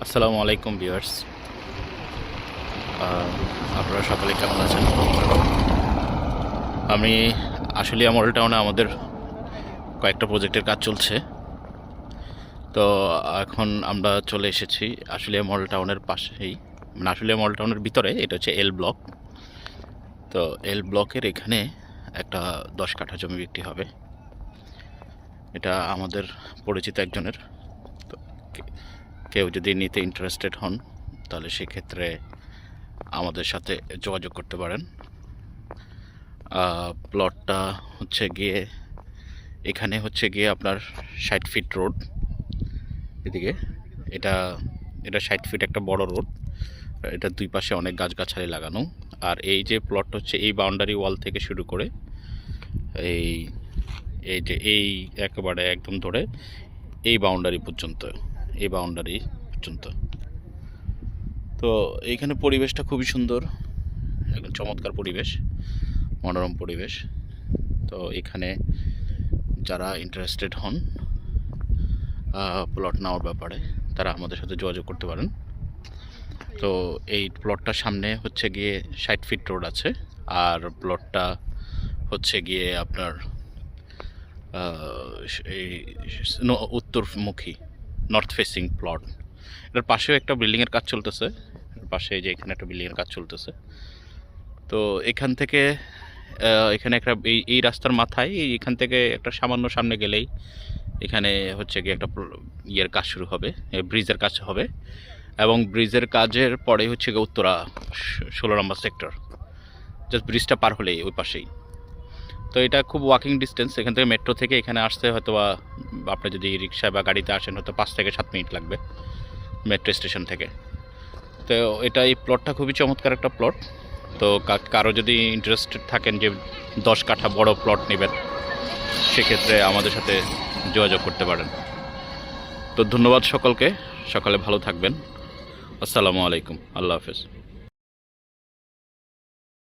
আসসালামু আলাইকুম ভিউয়ার্স, আপনারা সকলে কেমন আছেন? আমি আশুলিয়া মডেল টাউনে আমাদের কয়েকটা প্রজেক্টের কাজ চলছে। তো এখন আমরা চলে এসেছি আশুলিয়া মডেল টাউনের পাশেই, মানে আশুলিয়া মডেল টাউনের ভিতরে। এটা হচ্ছে এল ব্লক। তো এল ব্লকের এখানে একটা 10 কাঠা জমি বিক্রি হবে। এটা আমাদের পরিচিত একজনের। তো কেউ যদি নিতে ইন্টারেস্টেড হন তাহলে সেক্ষেত্রে আমাদের সাথে যোগাযোগ করতে পারেন। প্লটটা হচ্ছে গিয়ে এখানে হচ্ছে গিয়ে আপনার 60 ফিট রোড। এদিকে এটা এটা 60 ফিট একটা বড় রোড। এটা দুই পাশে অনেক গাছগাছালি লাগানো। আর এই যে প্লট হচ্ছে এই বাউন্ডারি ওয়াল থেকে শুরু করে এই এই যে এই একেবারে একদম ধরে এই বাউন্ডারি পর্যন্ত, এই বাউন্ডারি পর্যন্ত। তো এইখানে পরিবেশটা খুবই সুন্দর, একদম চমৎকার পরিবেশ, মনোরম পরিবেশ। তো এখানে যারা ইন্টারেস্টেড হন প্লট নেওয়ার ব্যাপারে তারা আমাদের সাথে যোগাযোগ করতে পারেন। তো এই প্লটটার সামনে হচ্ছে গিয়ে 60 ফিট রোড আছে, আর প্লটটা হচ্ছে গিয়ে আপনার এই উত্তরমুখী, নর্থ ফেসিং প্লট। এটার পাশেও একটা বিল্ডিংয়ের কাজ চলতেছে, পাশে যে এখানে একটা বিল্ডিংয়ের কাজ চলতেছে। তো এখান থেকে এখানে একটা এই রাস্তার মাথায় এখান থেকে একটা সামান্য সামনে গেলেই এখানে হচ্ছে গিয়ে একটা ইয়ের কাজ শুরু হবে, ব্রিজের কাজ হবে। এবং ব্রিজের কাজের পরে হচ্ছে গিয়ে উত্তরা 16 নম্বর সেক্টর, জাস্ট ব্রিজটা পার হলেই ওই পাশেই। তো এটা খুব ওয়াকিং ডিস্টেন্স। এখান থেকে মেট্রো থেকে এখানে আসতে হয়তো বা আপনি যদি রিক্সা বা গাড়িতে আসেন হয়তো 5 থেকে 7 মিনিট লাগবে মেট্রো স্টেশন থেকে। তো এটা এই প্লটটা খুবই চমৎকার একটা প্লট। তো কারো যদি ইন্টারেস্টেড থাকেন যে 10 কাঠা বড় প্লট নেবেন, সেক্ষেত্রে আমাদের সাথে যোগাযোগ করতে পারেন। তো ধন্যবাদ সকলকে, সকালে ভালো থাকবেন। আসসালামু আলাইকুম, আল্লাহ হাফেজ।